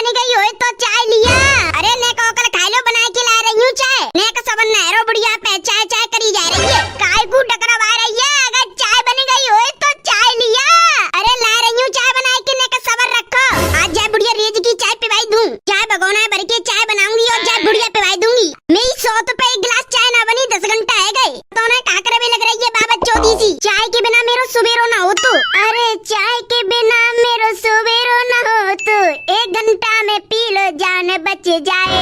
बन गई हो तो चाय लिया। अरे ने को कल खाई लो बना के ला रही हूँ चाय। ने का सबन नहरो बुढ़िया पे चाय चाय करी जा रही है। काय को डकरवा रही है। अगर चाय बन गई हो तो चाय लिया। अरे ला रही हूँ चाय बना के। ने का सबर रखो। आज जाए बुढ़िया रेज की चाय पिवाई दूं। चाय भगोना भर के चाय बनाऊंगी और जाए बुढ़िया पिवाई दूंगी। मेरी 100 पे एक गिलास चाय ना बनी 10 घंटा है गए तो ना काकरे भी लग रही है बाबा चौधी सी। चाय के बिना मेरो सुबेरो ना हो तो। अरे चाय के बिना मेरो सुबेरो ना हो तो 1 घंटा में पी लो जान बच जाए।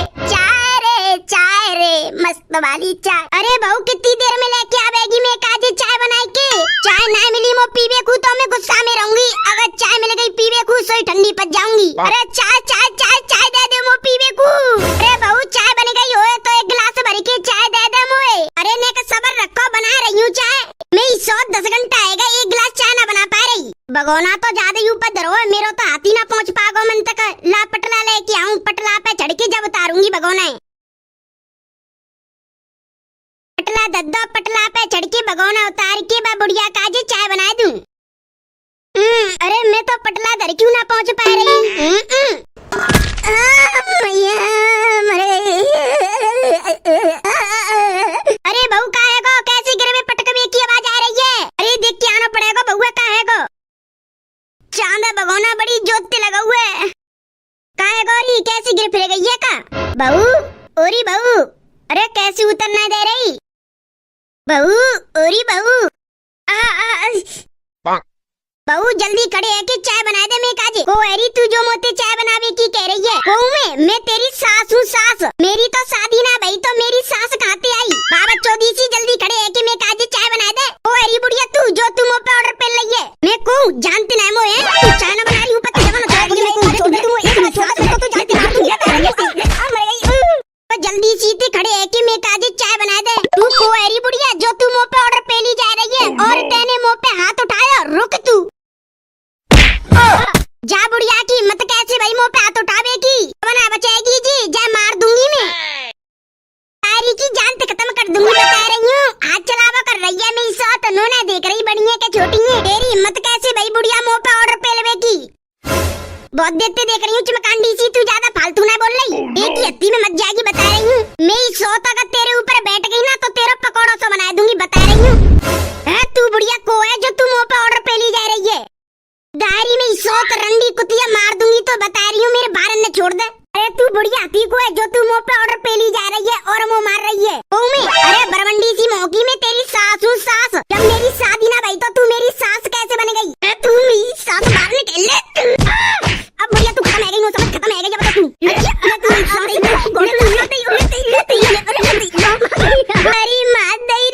चाय रे मस्त वाली चाय। अरे बहू कितनी देर में लेके आवेगी मैं काज चाय बनाई के। चाय ना मिली मो पीवे खू तो मैं गुस्सा में रहूंगी। अगर चाय मिल गई पीवे खू सोई ठंडी पच जाऊंगी। अरे चाय चाय चाय चाय दे दे मो पीवे खू। अरे बहू चाय बन गई हो तो 1 गिलास भर के चाय दे दे मोए। अरे ने का सबर रखो बना रही हूँ चाय। मेरी 10 घंटा आएगा 1 गिलास चाय ना बना पा रही। भगोना तो ज्यादा ही ऊपर धरो मेरो तो हाथी ना पहुँच पागो मन तक। ला पटला लेके आऊं पटला पे चढ़ के जब उतारूंगी भगोना। पटला दद्दा पटला पे चढ़ के भगोना उतार के बा बुढ़िया काजे चाय बना दूं। अरे मैं तो पटला धर क्यों ना पहुँच पा रही। अरे बहू कहाँ है गो। कैसे गिरे में पटकवे की आवाज आ रही है। अरे देख के आना पड़ेगा बहुआ कहाँ है गो। चांद भगोना बड़ी जोत लगा हुआ है। कहाँ है गौरी कैसे गिर फिर गई है का। बहू ओरी बहू। अरे कैसे उतरना दे रही बहू। ओरी बहू बहू जल्दी खड़े है कि चाय बना दे मैं काजे। ओ एरी तू जो मोते चाय बनावे की कह रही है। कहूँ मैं तेरी सास हूँ सास। मेरी तो शादी ना भाई तो मेरी सास कहां आई। बाबा चौधी सी जल्दी खड़े है कि मैं काजे चाय बना दे। ओ एरी बुढ़िया तू जो तू मुँह पे ऑर्डर पे लई है। मैं कहूँ जानते ना मोए तू चाय ना बना रही हूँ पता जमा ना मैं कहूँ छोड़ दे तू एक छोड़ तो जानते तो जल्दी सीधे खड़े है कि मैं काजे चाय बना दे। तू को एरी बुढ़िया जो तू मुँह पे ऑर्डर पे ली जा रही है और तेने मुँह पे हाथ उठाया। रुक तू जा बुढ़िया की मत कैसे भाई मुँह पे हाथ उठावे की बना बचाएगी जी। जा मार दूंगी मैं तारी की जान पे खत्म कर दूंगी बता रही हूँ। हाथ चलावा कर रही है मेरी साथ नोना देख रही बड़ी है क्या छोटी है। तेरी हिम्मत कैसे भाई बुढ़िया मुँह पे ऑर्डर पे लेवे की। बहुत देते देख रही हूँ चमकांडी सी तू ज्यादा फालतू ना बोल रही। एक ही हत्ती में मत जाएगी बता रही हूँ। मेरी 100 अगर तेरे ऊपर बैठ गई ना तो तेरा पकौड़ा सा बना दूंगी बता रही हूँ। तू बुढ़िया को है जो तू मुँह पे ऑर्डर पे ली जा रही है। दारी में 100 रंडी कुतिया मार दूंगी तो बता रही हूँ मेरे बारन ने छोड़ दे। अरे तू बुढ़िया हाथी को है जो तू मुँह पे ऑर्डर पे ली जा रही है और मुँह मार रही है। अरे बरवंडी सी मोकी में तेरी सास हूँ सास। जब मेरी शादी ना भाई तो तू मेरी सास कैसे बन गई। तू मेरी सास बाहर निकल ले। अब बुढ़िया तू खत्म है गई समझ खत्म है गई जब तू अरे मार दई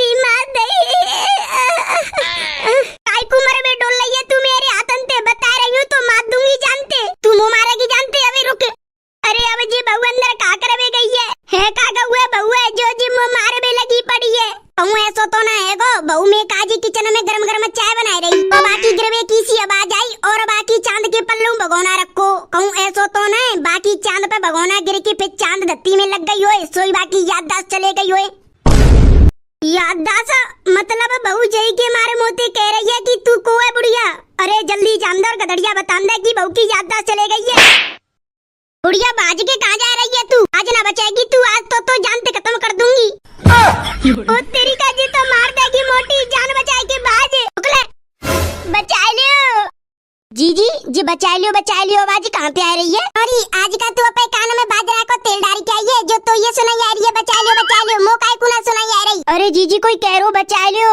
काय कुमर में डोल रही है तू मेरे हाथन ते बता रही हूँ तो मार दूंगी जानते। तू मुँह मारेगी जानते। अभी रुक। अरे अब जी बहू अंदर का करवे गई है का हुआ बहू है जो जी मुँह मारे में लगी पड़ी है। कहूँ ऐसा तो ना है गो। बहू में काजी किचन में गरम गरम चाय बना रही तो बाकी गिरवे की सी आवाज आई और बाकी चांद के पल्लू भगोना रखो। कहूँ ऐसा तो ना है बाकी चांद पे भगोना गिर के फिर चांद धरती में लग गई हो सोई बाकी याददाश्त चले गई हो। याददाश्त मतलब बहू जय के मारे मोते कह रही है कि तू को है बुढ़िया। अरे जल्दी जानदार गधड़िया बता दे कि बहू की याददाश्त चले गई है। बुढ़िया बाज के कहाँ जा रही है तू। आज ना बचाएगी तू आज तो जानते खत्म कर दूंगी। ओ तेरी का जी तो मार देगी मोटी जान बचाए के बाज। बचा लियो जी बचा लियो बाजी कहाँ पे आ रही है। अरे आज का तू अपने कान में बाजरा को तेल डाल के आई है जो तो ये सुनाई आ रही है बचा लियो मुँह काय कुना सुनाई आ रही। अरे जीजी कोई कह रो बचा लियो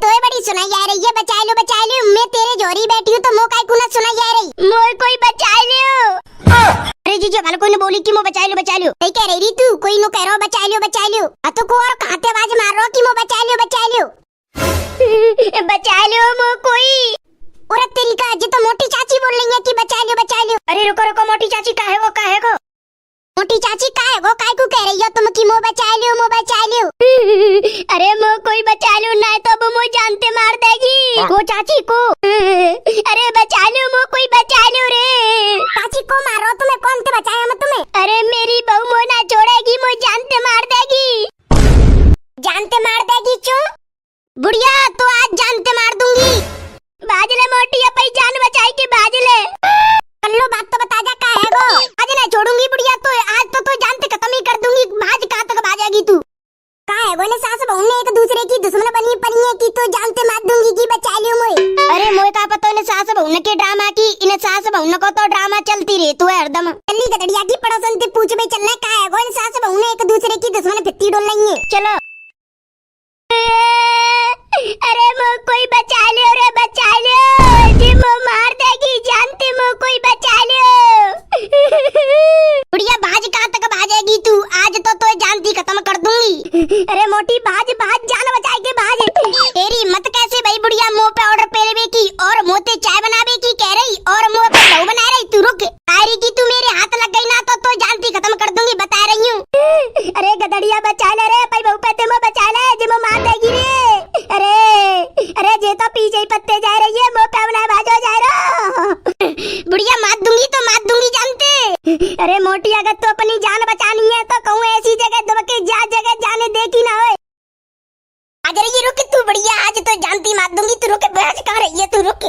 तो बड़ी सुनाई आ रही है बचा लियो मैं तेरे जोरी बैठी हूँ तो मुँह काय कुना सुनाई आ रही। मोर कोई बचा लियो। अरे जीजी वाले कोई ने बोली कि मुँह बचा लियो नहीं कह रही तू कोई नो कह रहा बचा लियो तो को और कहाँ ते आवाज मार रहा कि मुँह बचा लियो बचा लियो मुँह कोई। और तेरी का जी तो मोटी चाची बोल रही है कि बचा लियो। अरे रुको मोटी चाची का है गो मोटी चाची का है गो काय को कह रही हो तुम कि मुँह बचा लियो। अरे मुँह कोई बचा लियो ना तो अब मुँह जानते मार देगी वो चाची को। अरे बचा लियो मुँह कोई बचा लियो रे। चाची को मारो तुम्हें कौन ते बचाया मैं तुम्हें। अरे मेरी बहू मुँह ना छोड़ेगी मुँह जानते मार देगी क्यों बुढ़िया तो आज जानते मार दूंगी। बाजले मोटी अपनी जान बचाई के बाजले कल्लो बात तो बता जा का है गो। इन सास बहुन के ड्रामा की, इन सास बहुन को तो ड्रामा चलती रही तो है हरदम। चली गदड़िया की पड़ोसन से पूछ में चलना का है, इन सास बहुन एक दूसरे की दुश्मन फित्ती डोल रही है। चलो। अरे मो कोई बचा लो रे, बचा लो जी, मो मार देगी जानते, मो कोई बचा लो। बुढ़िया बाज कहाँ तक भाजेगी तू, आज तो जानती खत्म कर दूंगी। अरे मोटी बाज बाज, जान बचाए के बाज। तेरी हिम्मत कैसे भाई बुढ़िया, मुंह पे ऑर्डर पेलवे की और मोते चाय बनावे की कह रही और मुंह पे लहू बना रही। तू रुक, तारी की तू मेरे हाथ लग गई ना तो जानती खत्म कर दूंगी, बता रही हूँ। अरे गदड़िया बचा ले रे, भाई बहु पे मो बचा ले जी, मो मार देगी रे। अरे जे तो पीछे ही पत्ते जा रही है, मुंह पे बना बाजो जा रहा। बुढ़िया मार दूंगी तो मार दूंगी जानते। अरे मोटी अगर तो अपनी जान बचानी है तो कहूँ ऐसी जगह दबके जा, जगह जाने दे की ना हो। आज रही रुक तू बुढ़िया, आज तो जानती मार दूंगी, तू रुक, बहस कहाँ रही है, तू रुक।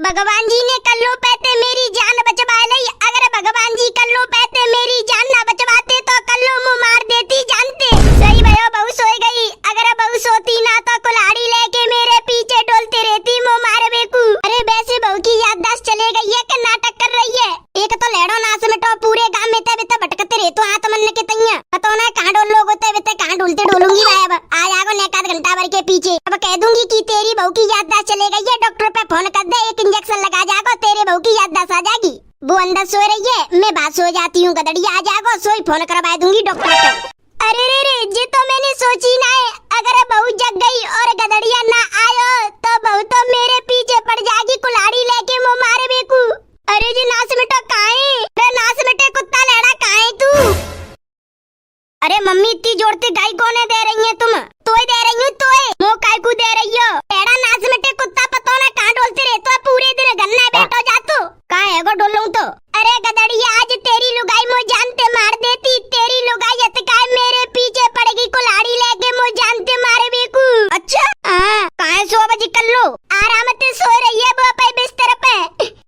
भगवान जी ने कल्लो पैते मेरी जान बचवा ली, अगर भगवान जी कल्लो पैते मेरी जान ना बचवाते तो कल्लो मुँह मार देती जानते। सही भयो, बहू सोई गई, अगर बहू सोती ना तो कुल्हाड़ी लेके मेरे पीछे डोलते रहती, मुँह मारे बेकू। अरे वैसे बहू की याददाश्त चले गई है कि नाटक कर रही है। एक तो लेडो नाच में तो पूरे गांव में ते भटकते रहे तो हाथ मन के तैया पता ना कहाँ डोल लोग होते बेते, कहाँ डोलते डोलूंगी मैं। अब आ जाओ नेकात घंटा भर के पीछे, अब कह दूंगी कि तेरी बहू की याददाश्त चले गई है, डॉक्टर पे फोन कर दे, एक इंजेक्शन लगा जाओ, तेरे बहू की याददाश्त आ जाएगी। वो अंदर सो रही है, मैं बाहर सो जाती हूँ, गदड़िया आ जाओ, सोई फोन करवा दूंगी डॉक्टर को। अरे रे रे, ये तो मैंने सोची ना है, अगर बहू जग गई और गदड़िया ना आयो तो बहू तो मेरे पीछे पड़ जाएगी कुल्हाड़ी लेके, मुँह मारे बेकू। अरे जी नास मिटा कहाँ है, नास मिटे कुत्ता लेड़ा कहाँ है तू। अरे मम्मी इतनी जोरते गाय कौन है दे रही है तुम? तोय दे रही हूँ, तोय मो काय को दे रही हो? एड़ा नाच मिटे कुत्ता पता ना कहाँ डोलते रहे तो पूरे दिन गन्ना बैठो जा तू, कहाँ है वो डोलूं तो। अरे गदड़िया आज तेरी लुगाई मो जानते मार देती, तेरी लुगाई अतकाय मेरे पीछे पड़ेगी कुल्हाड़ी लेके, मो जानते मारे बेकू। अच्छा हाँ, कहाँ सो बजी कर लो, आराम से सो रही है वो पे बिस्तर पे,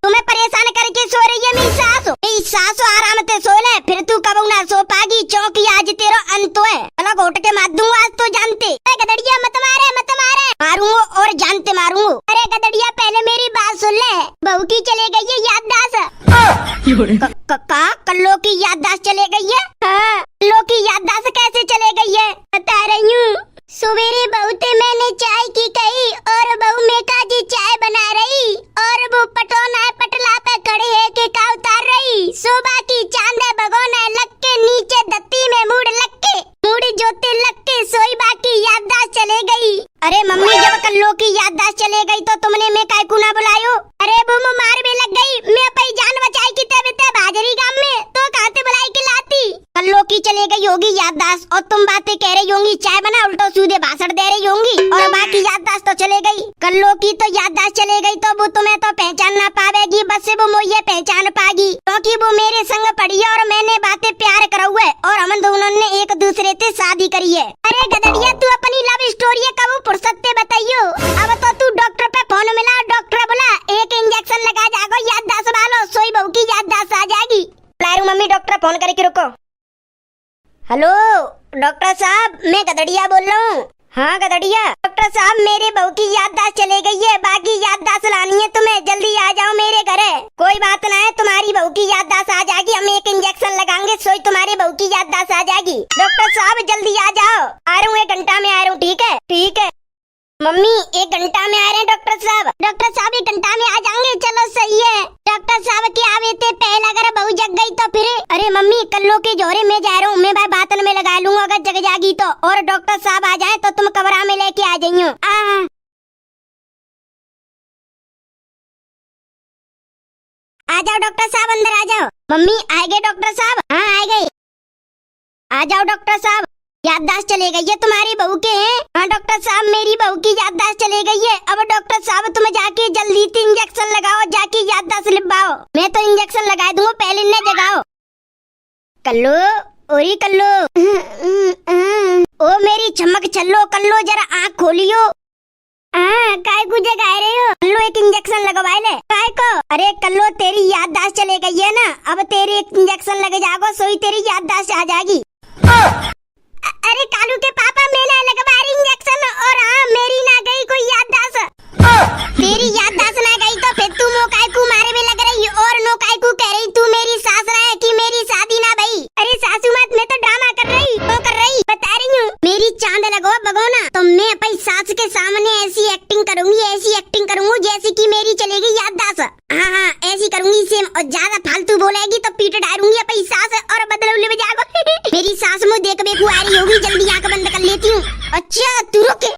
तुम्हें परेशान करके सो रही है मेरी सास आराम से सो ले, फिर तू कब ना सो पागी, चौकी आज तेरा अंत है, अलग घोट के मार दूंगा आज तो जानते। गदड़िया मत मारे मारूंगा और जानते मारूंगा। अरे गदड़िया पहले मेरी बात सुन ले, बहू की चले गई है याददाश्त। कल्लो की याददाश्त चले गई है? हाँ, कल्लो की याददाश्त कैसे चले गई है बता रही हूँ। सवेरे बहुते मैंने चाय की कही और बहू में काजी चाय बना रही और वो पटोना पटला पे खड़े है के का उतार रही, सुबह की चांद भगोना लग के नीचे दत्ती में मुड़ लग के मुड़ी जोते लग के सोई बाकी याददाश्त चले गई। अरे मम्मी जब कल्लो की याददाश्त चले गई तो तुमने मैं काय को ना बुलायो? अरे वो मार में लग गई, मैं अपनी जान बचाई की तब बाजरी गांव में तो कहते बुलाई के लाती। कल्लो की चले गई होगी याददाश्त और तुम बातें कह रही होंगी चाय बना, उल्टो सीधे भाषण दे रही होंगी और बाकी याददाश्त तो चले गई। कल्लो की तो याददाश्त चले गई तो वो तुम्हें तो पहचान ना पावेगी, बस से वो मुझे पहचान पागी क्योंकि वो मेरे संग पड़ी है और मैंने बातें प्यार करा हुआ है और हम दोनों ने एक दूसरे से शादी करी है। अरे गदड़िया तू अपनी लव स्टोरी कब फुर्सत से बताइयो, अब तो तू डॉक्टर पे फोन मिला, डॉक्टर बोला एक इंजेक्शन लगा जाओ याददाश्त वालो, सोई बहू की याददाश्त आ जाएगी। मम्मी डॉक्टर फोन करके रुको। हेलो डॉक्टर साहब, मैं गदड़िया बोल रहा हूँ। हाँ गदड़िया, डॉक्टर साहब मेरे बहू की याददाश्त चले गई है, बाकी याददाश्त लानी है तुम्हें, जल्दी आ जाओ मेरे घर। कोई बात ना है, तुम्हारी बहू की याददाश्त आ जाएगी, हम एक इंजेक्शन लगाएंगे, सोई तुम्हारी बहू की याददाश्त आ जाएगी। डॉक्टर साहब जल्दी आ जाओ। आ रहा हूँ, 1 घंटा में आ रहा हूँ। ठीक है ठीक है मम्मी, 1 घंटा में आ रहे हैं डॉक्टर साहब। डॉक्टर साहब 1 घंटा में आ जाएंगे, चलो सही है। डॉक्टर साहब के आवे थे पहले अगर बहू जग गई तो फिर? अरे मम्मी कल्लो के जोरे में जा रहा हूँ, मैं भाई बातन में लगा लूंगा अगर जग जागी तो, और डॉक्टर साहब आ जाए तो तुम कमरा में लेके आ जाइयो। आ जाओ डॉक्टर साहब, अंदर आ जाओ। मम्मी आए गए डॉक्टर साहब? हाँ आ गए। आ जाओ डॉक्टर साहब। याददाश्त चले गई है तुम्हारी बहू के हैं? हाँ डॉक्टर साहब मेरी बहू की याददाश्त चले गई है। अब डॉक्टर साहब तुम जाके जल्दी से इंजेक्शन लगाओ, जाके याददाश्त लिखवाओ। मैं तो इंजेक्शन लगा दूंगा, पहले इन्हें जगाओ। कल्लो ओरी कल्लो, ओ मेरी चमक चलो कल्लो, जरा आँख खोलियो। काय को जगाए रहे हो? कल्लो एक इंजेक्शन लगवाए ले। काय को? अरे कल्लो तेरी याददाश्त चले गई है ना, अब तेरी एक इंजेक्शन लगे जाओ, सोई तेरी याददाश्त आ जाएगी। अरे कालू के पापा मैंने लगवा रही इंजेक्शन और हाँ मेरी ना गई कोई याददाश्त। तेरी याददाश्त ना गई तो फिर तू मोकाई को मारे में लग रही और नोकाई को कह रही तू मेरी सास ना है कि मेरी शादी ना भई। अरे सासू माँ मैं तो ड्रामा कर रही बता रही हूँ। मेरी चांद लगो भगोना तो मैं अपनी सास के सामने ऐसी एक्टिंग करूंगी जैसे कि मेरी चलेगी याददाश्त। हाँ ऐसी करूंगी सेम और ज्यादा फालतू बोलेगी तो पीट डालूंगी अपनी सास और बदलौले में जागो। मेरी सास मुझे देख बेकू आ रही होगी, जल्दी आंख बंद कर लेती हूँ। अच्छा तू रुके।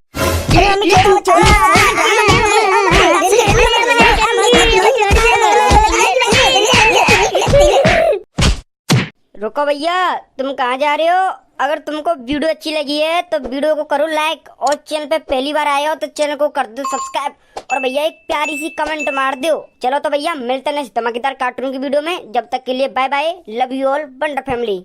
रुको भैया, तुम कहाँ जा रहे हो? अगर तुमको वीडियो अच्छी लगी है तो वीडियो को करो लाइक और चैनल पे पहली बार आए हो तो चैनल को कर दो सब्सक्राइब और भैया एक प्यारी सी कमेंट मार दो। चलो तो भैया मिलते हैं नेक्स्ट धमाकेदार कार्टून की वीडियो में। जब तक के लिए bye bye, love you all, wonder family.